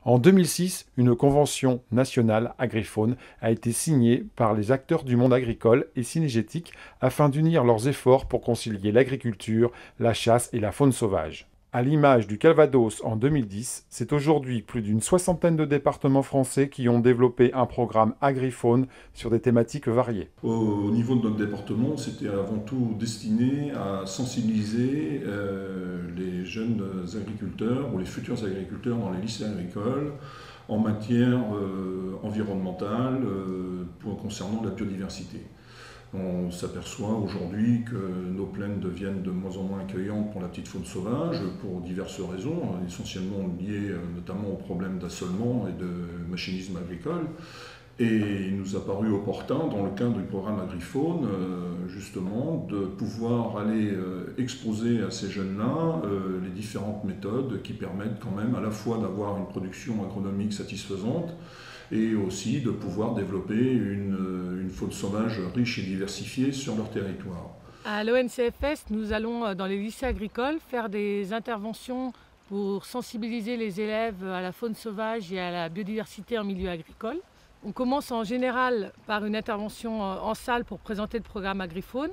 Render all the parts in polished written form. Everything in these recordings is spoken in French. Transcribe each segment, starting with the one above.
En 2006, une convention nationale agrifaune a été signée par les acteurs du monde agricole et cynégétique afin d'unir leurs efforts pour concilier l'agriculture, la chasse et la faune sauvage. À l'image du Calvados en 2010, c'est aujourd'hui plus d'une soixantaine de départements français qui ont développé un programme agrifaune sur des thématiques variées. Au niveau de notre département, c'était avant tout destiné à sensibiliser les jeunes agriculteurs ou les futurs agriculteurs dans les lycées agricoles en matière environnementale concernant la biodiversité. On s'aperçoit aujourd'hui que nos plaines deviennent de moins en moins accueillantes pour la petite faune sauvage, pour diverses raisons, essentiellement liées notamment aux problèmes d'assolement et de machinisme agricole. Et il nous a paru opportun, dans le cadre du programme Agrifaune, justement, de pouvoir aller exposer à ces jeunes-là les différentes méthodes qui permettent quand même à la fois d'avoir une production agronomique satisfaisante et aussi de pouvoir développer une faune sauvage riche et diversifiée sur leur territoire. À l'ONCFS, nous allons dans les lycées agricoles faire des interventions pour sensibiliser les élèves à la faune sauvage et à la biodiversité en milieu agricole. On commence en général par une intervention en salle pour présenter le programme Agrifaune.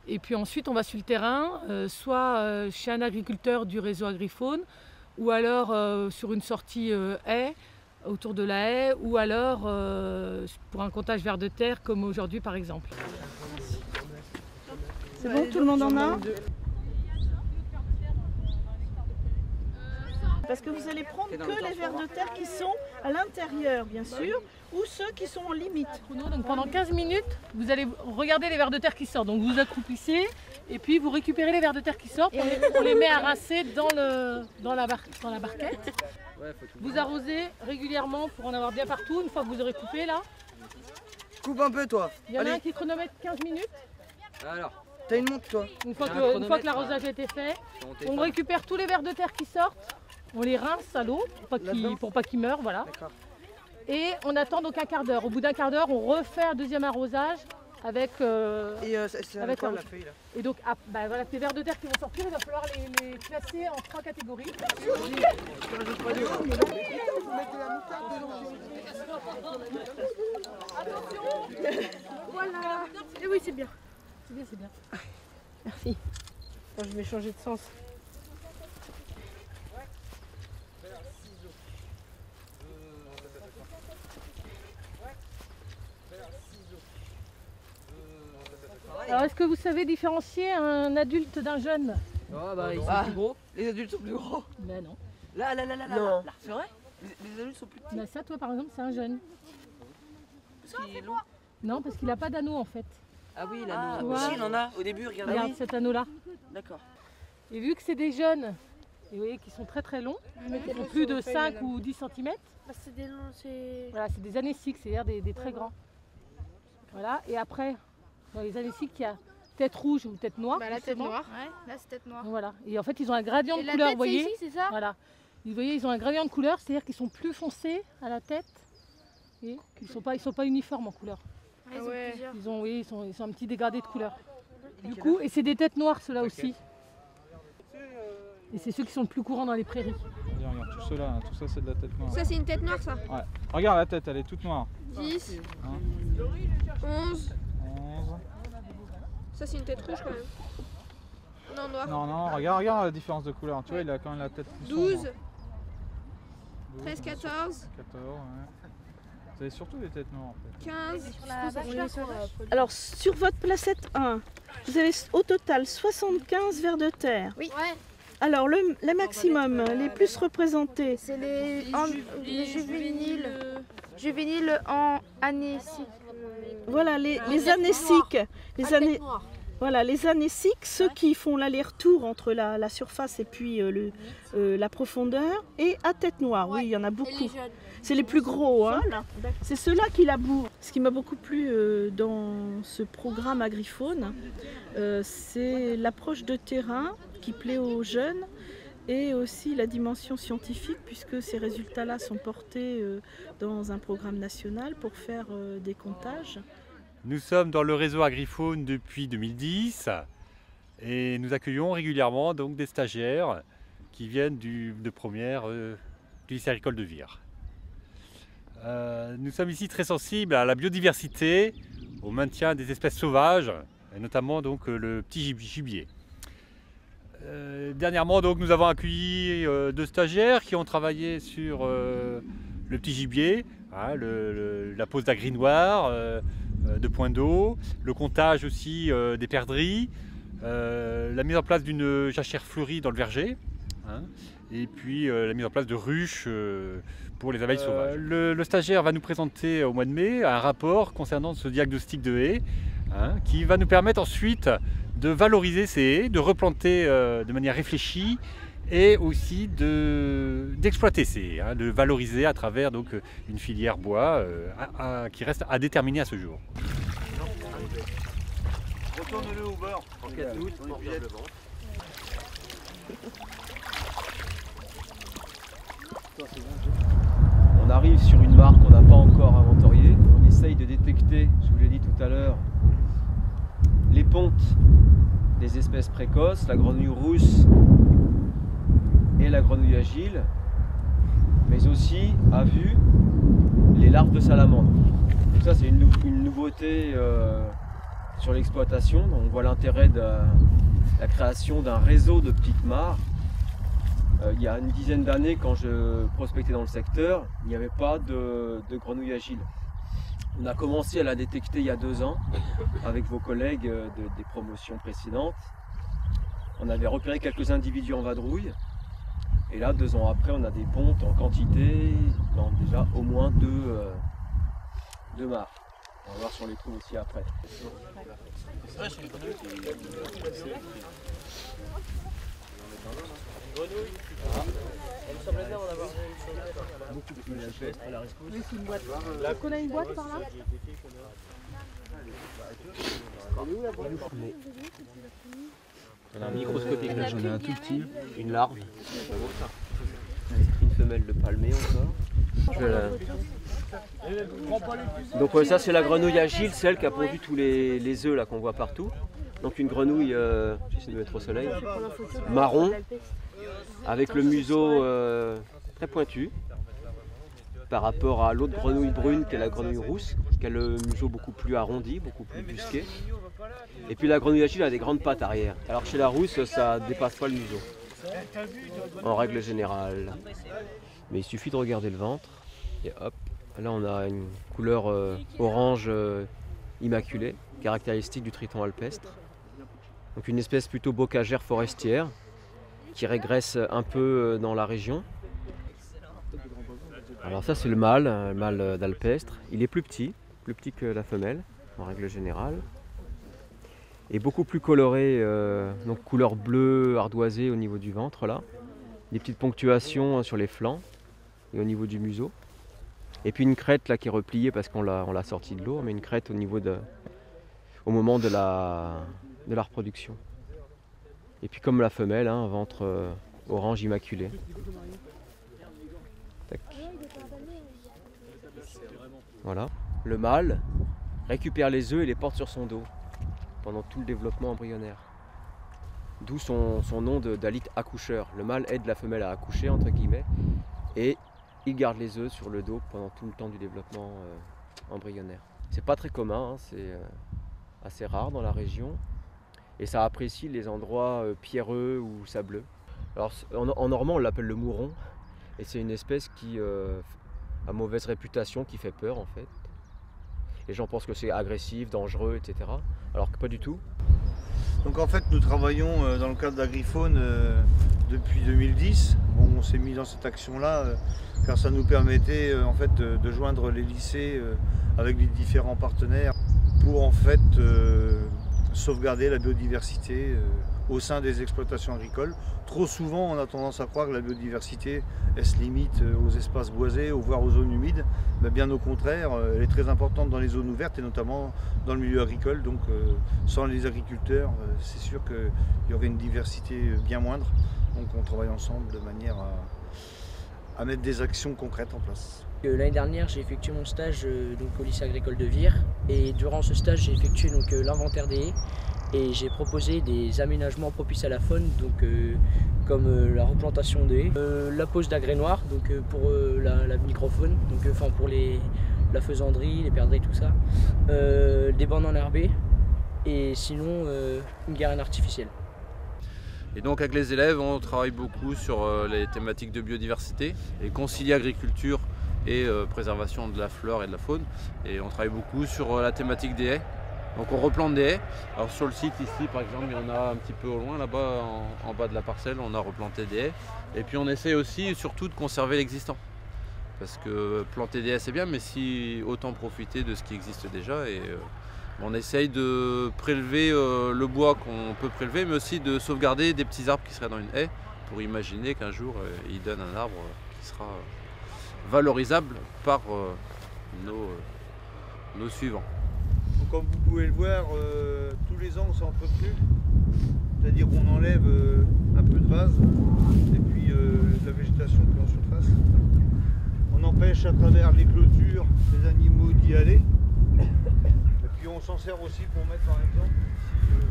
Et puis ensuite, on va sur le terrain, soit chez un agriculteur du réseau Agrifaune, ou alors sur une sortie haie, autour de la haie, ou alors pour un comptage vers de terre, comme aujourd'hui par exemple. C'est bon, tout le monde en a? Parce que vous allez prendre que les vers de terre qui sont à l'intérieur, bien sûr, ou ceux qui sont en limite. Donc pendant 15 minutes, vous allez regarder les vers de terre qui sortent. Donc vous vous accroupissez et puis vous récupérez les vers de terre qui sortent. On les met à rincer dans la barquette. Vous arrosez régulièrement pour en avoir bien partout. Une fois que vous aurez coupé là. Coupe un peu toi. Il y en a un qui chronomètre 15 minutes. Alors, t'as une montre toi. Une fois que l'arrosage a été fait, on récupère tous les vers de terre qui sortent. On les rince à l'eau pour pas qu'ils meurent, voilà. Et on attend donc un quart d'heure. Au bout d'un quart d'heure, on refait un deuxième arrosage avec avec quoi, la feuille là. Et donc, voilà, ces vers de terre qui vont sortir, il va falloir les classer en 3 catégories. Attention. Voilà. Et oui, c'est bien. C'est bien, c'est bien. Merci. Attends, je vais changer de sens. Alors, est-ce que vous savez différencier un adulte d'un jeune? Oh bah ils sont plus gros. Les adultes sont plus gros. Ben non. Là. Non. C'est vrai? Les adultes sont plus petits. Ben ça, toi par exemple, c'est un jeune. Parce qu'il est long. Non, parce qu'il n'a pas d'anneau en fait. Ah oui, l'anneau. Ouais. Si, il en a. Au début, regardez. Regarde cet anneau-là. D'accord. Et vu que c'est des jeunes, et vous voyez qu'ils sont très très longs, ils font plus de 5 ou 10 cm. C'est des longs, c'est... Voilà, c'est des anéciques, c'est-à-dire des très grands. Voilà, et après, dans les anéciques, il y a tête rouge ou tête noire. la tête justement. noire. Ouais, là c'est tête noire. Voilà, et en fait, ils ont un gradient Et de la couleur, tête, vous voyez. c'est ici, c'est ça? Voilà. Vous voyez, ils ont un gradient de couleur, c'est-à-dire qu'ils sont plus foncés à la tête et ils sont pas uniformes en couleur. Ah ouais. Ils ont un petit dégradé de couleur. Du coup, et c'est des têtes noires ceux-là aussi. Et c'est ceux qui sont le plus courants dans les prairies. Regarde, tout cela, tout ça c'est de la tête noire. Ça c'est une tête noire ça. Ouais. Regarde la tête, elle est toute noire. 10, Hein 11. 11. Ça c'est une tête rouge quand même. Non, noir. Non, regarde la différence de couleur. Tu vois, il a quand même la tête plus sombre. 12. 13, 14. 14, ouais. Vous avez surtout des têtes noires en fait. 15. Alors, sur votre placette 1, vous avez au total 75 vers de terre. Oui. Ouais. Alors, les maximum, les plus représentés, C'est les juvéniles en anécique. voilà, les anéciques. Voilà, les anéciques, ceux qui font l'aller-retour entre la surface et puis la profondeur, et à tête noire. Oui, il y en a beaucoup. C'est les plus gros. Hein. C'est ceux-là qui labourent. Ce qui m'a beaucoup plu dans ce programme Agrifaune, c'est l'approche de terrain qui plaît aux jeunes et aussi la dimension scientifique, puisque ces résultats-là sont portés dans un programme national pour faire des comptages. Nous sommes dans le réseau Agrifaune depuis 2010 et nous accueillons régulièrement donc des stagiaires qui viennent de première du lycée agricole de Vire. Nous sommes ici très sensibles à la biodiversité, au maintien des espèces sauvages, et notamment donc, le petit gibier. Dernièrement, donc, nous avons accueilli 2 stagiaires qui ont travaillé sur le petit gibier, hein, la pose d'agrinoire, de points d'eau, le comptage aussi des perdrix, la mise en place d'une jachère fleurie dans le verger, hein, et puis la mise en place de ruches pour les abeilles sauvages. Le stagiaire va nous présenter au mois de mai un rapport concernant ce diagnostic de haies, hein, qui va nous permettre ensuite de valoriser ces haies, de replanter de manière réfléchie et aussi d'exploiter ces haies, hein, de valoriser à travers donc, une filière bois qui reste à déterminer à ce jour. Retourne-le au bord, en cas de doute, On arrive sur une marque qu'on n'a pas encore inventoriée. On essaye de détecter, je vous l'ai dit tout à l'heure, les pontes des espèces précoces, la grenouille rousse et la grenouille agile, mais aussi à vue les larves de salamandre. Donc ça c'est une nouveauté sur l'exploitation. On voit l'intérêt de la création d'un réseau de petites mares. Il y a une dizaine d'années, quand je prospectais dans le secteur, il n'y avait pas de grenouille agile. On a commencé à la détecter il y a 2 ans avec vos collègues des promotions précédentes. On avait repéré quelques individus en vadrouille. Et là, 2 ans après, on a des pontes en quantité, déjà au moins 2 mares. On va voir si on les trouve aussi après. Elle semblait bien en avoir beaucoup plus à la rescousse. Oui, c'est une boîte. On a une boîte par là? On a un microscopique là, j'en ai un tout petit, une larve, une femelle de palmée encore. Donc ouais, ça c'est la grenouille agile, celle qui a pondu tous les œufs là qu'on voit partout. Donc une grenouille, j'essaie de mettre au soleil, marron, avec le museau très pointu par rapport à l'autre grenouille brune qui est la grenouille rousse, qui a le museau beaucoup plus arrondi, beaucoup plus busqué. Et puis la grenouille agile a des grandes pattes arrière. Alors chez la rousse, ça dépasse pas le museau, en règle générale. Mais il suffit de regarder le ventre et hop, là on a une couleur orange immaculée, caractéristique du triton alpestre. Donc une espèce plutôt bocagère forestière qui régresse un peu dans la région. Alors ça c'est le mâle d'alpestre. Il est plus petit que la femelle en règle générale. Et beaucoup plus coloré, donc couleur bleue ardoisée au niveau du ventre là. Des petites ponctuations sur les flancs et au niveau du museau. Et puis une crête là qui est repliée parce qu'on l'a sortie de l'eau, mais une crête au moment de la reproduction. Et puis comme la femelle, un ventre orange immaculé. Tac. Voilà. Le mâle récupère les œufs et les porte sur son dos pendant tout le développement embryonnaire. D'où son nom d'alite accoucheur. Le mâle aide la femelle à accoucher entre guillemets et il garde les œufs sur le dos pendant tout le temps du développement embryonnaire. C'est pas très commun, hein, c'est assez rare dans la région et ça apprécie les endroits pierreux ou sableux. Alors en normand on l'appelle le mouron et c'est une espèce qui a mauvaise réputation, qui fait peur en fait. Les gens pensent que c'est agressif, dangereux, etc. Alors que pas du tout. Donc en fait nous travaillons dans le cadre d'Agrifaune depuis 2010. Bon, on s'est mis dans cette action-là car ça nous permettait en fait de joindre les lycées avec les différents partenaires pour en fait sauvegarder la biodiversité au sein des exploitations agricoles. Trop souvent on a tendance à croire que la biodiversité elle se limite aux espaces boisés, voire aux zones humides, mais bien au contraire, elle est très importante dans les zones ouvertes et notamment dans le milieu agricole. Donc sans les agriculteurs, c'est sûr qu'il y aurait une diversité bien moindre. Donc on travaille ensemble de manière à mettre des actions concrètes en place. L'année dernière, j'ai effectué mon stage donc, au lycée agricole de Vire et durant ce stage, j'ai effectué l'inventaire des haies et j'ai proposé des aménagements propices à la faune, donc comme la replantation des haies, la pose d'agrès noirs donc pour la microfaune, donc enfin pour la faisanderie, les perdrix, tout ça, des bandes enherbées et sinon une garenne artificielle. Et donc avec les élèves, on travaille beaucoup sur les thématiques de biodiversité et concilier agriculture et préservation de la flore et de la faune. Et on travaille beaucoup sur la thématique des haies. Donc on replante des haies. Alors sur le site ici par exemple, il y en a un petit peu au loin, là-bas en bas de la parcelle, on a replanté des haies. Et puis on essaie aussi surtout de conserver l'existant. Parce que planter des haies c'est bien, mais si autant profiter de ce qui existe déjà. Et on essaye de prélever le bois qu'on peut prélever, mais aussi de sauvegarder des petits arbres qui seraient dans une haie pour imaginer qu'un jour il donne un arbre qui sera valorisable par nos suivants. Donc, comme vous pouvez le voir, tous les ans on s'entretue, c'est-à-dire qu'on enlève un peu de vase et puis de la végétation qui est en surface. On empêche à travers les clôtures les animaux d'y aller. Et puis on s'en sert aussi pour mettre par exemple ici,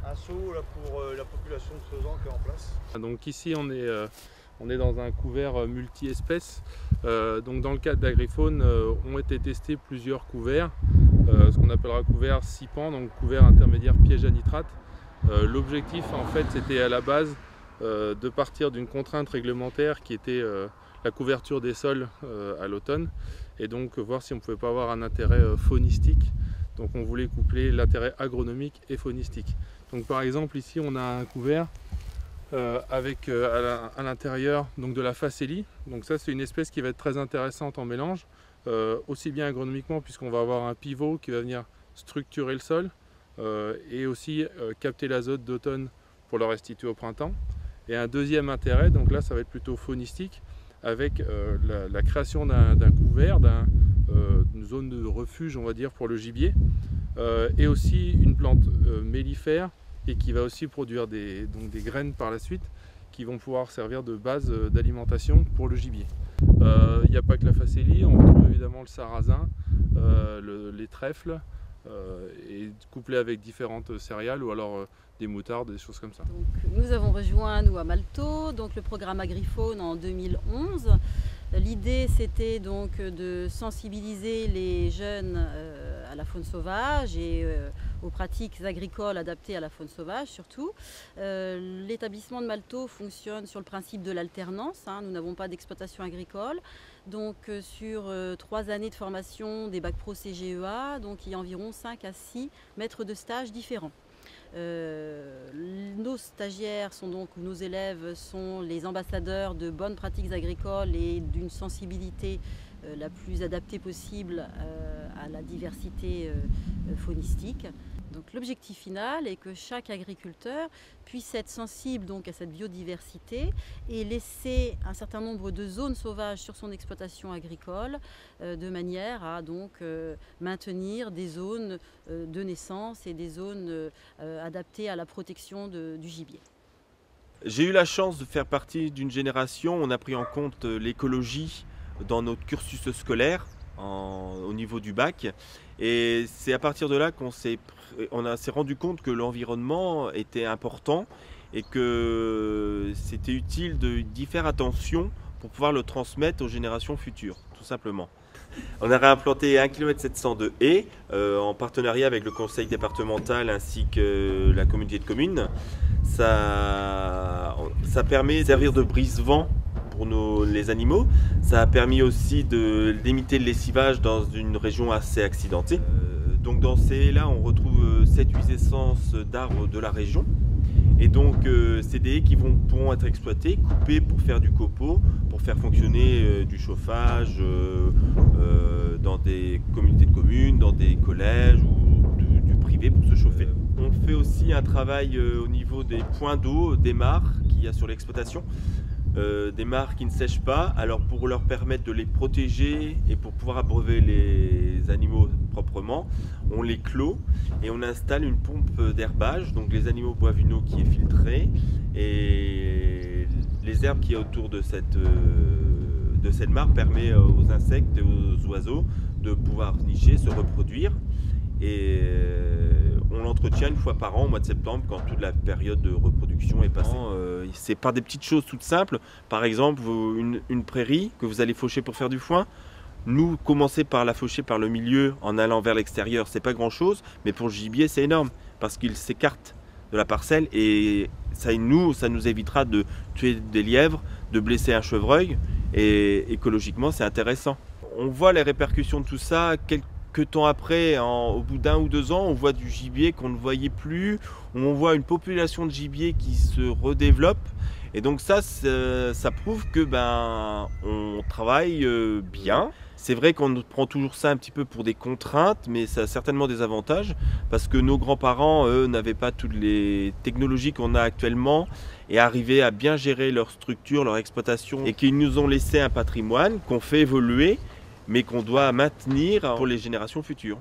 un seau là, pour la population de faisans qui est en place. Donc ici on est dans un couvert multi-espèces. Donc dans le cadre d'Agrifaune ont été testés plusieurs couverts, ce qu'on appellera couvert 6 pans, donc couvert intermédiaire piège à nitrate. L'objectif en fait c'était à la base de partir d'une contrainte réglementaire qui était la couverture des sols à l'automne, et donc voir si on ne pouvait pas avoir un intérêt faunistique. Donc on voulait coupler l'intérêt agronomique et faunistique. Donc par exemple ici on a un couvert avec à l'intérieur de la facélie. Donc ça c'est une espèce qui va être très intéressante en mélange, aussi bien agronomiquement puisqu'on va avoir un pivot qui va venir structurer le sol et aussi capter l'azote d'automne pour le restituer au printemps. Et un deuxième intérêt, donc là ça va être plutôt faunistique, avec la création d'un couvert, d'une zone de refuge on va dire pour le gibier, et aussi une plante mellifère et qui va aussi produire des graines par la suite qui vont pouvoir servir de base d'alimentation pour le gibier. Il n'y a pas que la facélie, on retrouve évidemment le sarrasin, les trèfles, et couplé avec différentes céréales ou alors des moutardes, des choses comme ça. Donc, nous avons rejoint nous à Malto donc le programme Agrifaune en 2011. L'idée c'était donc de sensibiliser les jeunes à la faune sauvage et aux pratiques agricoles adaptées à la faune sauvage surtout. L'établissement de Malto fonctionne sur le principe de l'alternance, nous n'avons pas d'exploitation agricole. Donc sur 3 années de formation des bacs pro CGEA, donc il y a environ 5 à 6 maîtres de stage différents. Nos stagiaires sont donc, nos élèves sont les ambassadeurs de bonnes pratiques agricoles et d'une sensibilité la plus adaptée possible à la diversité faunistique. Donc l'objectif final est que chaque agriculteur puisse être sensible donc à cette biodiversité et laisser un certain nombre de zones sauvages sur son exploitation agricole de manière à donc maintenir des zones de naissance et des zones adaptées à la protection du gibier. J'ai eu la chance de faire partie d'une génération, on a pris en compte l'écologie dans notre cursus scolaire au niveau du bac, et c'est à partir de là qu'on s'est rendu compte que l'environnement était important et que c'était utile d'y faire attention pour pouvoir le transmettre aux générations futures, tout simplement. On a réimplanté 1,7 km de haies en partenariat avec le conseil départemental ainsi que la communauté de communes. Ça permet de servir de brise-vent pour les animaux. Ça a permis aussi de limiter le lessivage dans une région assez accidentée. Donc dans ces haies-là, on retrouve 7-8 essences d'arbres de la région. Et donc c'est des haies qui pourront être exploitées, coupées pour faire du copeau, pour faire fonctionner du chauffage dans des communautés de communes, dans des collèges ou du privé pour se chauffer. On fait aussi un travail au niveau des points d'eau, des mares qu'il y a sur l'exploitation. Des mares qui ne sèchent pas, alors pour leur permettre de les protéger et pour pouvoir abreuver les animaux proprement, on les clôt et on installe une pompe d'herbage, donc les animaux boivent une eau qui est filtrée et les herbes qui est autour de cette mare permet aux insectes et aux oiseaux de pouvoir nicher, se reproduire, et On l'entretient une fois par an au mois de septembre quand toute la période de reproduction est passée. C'est par des petites choses toutes simples. Par exemple, une prairie que vous allez faucher pour faire du foin. Nous, commencer par la faucher par le milieu en allant vers l'extérieur, c'est pas grand chose, mais pour le gibier, c'est énorme parce qu'il s'écarte de la parcelle et ça nous évitera de tuer des lièvres, de blesser un chevreuil et écologiquement, c'est intéressant. On voit les répercussions de tout ça quelques temps après, au bout d'1 ou 2 ans, on voit du gibier qu'on ne voyait plus, on voit une population de gibier qui se redéveloppe. Et donc ça prouve que on travaille bien. C'est vrai qu'on prend toujours ça un petit peu pour des contraintes, mais ça a certainement des avantages parce que nos grands-parents, eux, n'avaient pas toutes les technologies qu'on a actuellement et arrivaient à bien gérer leur structure, leur exploitation et qu'ils nous ont laissé un patrimoine qu'on fait évoluer mais qu'on doit maintenir pour les générations futures.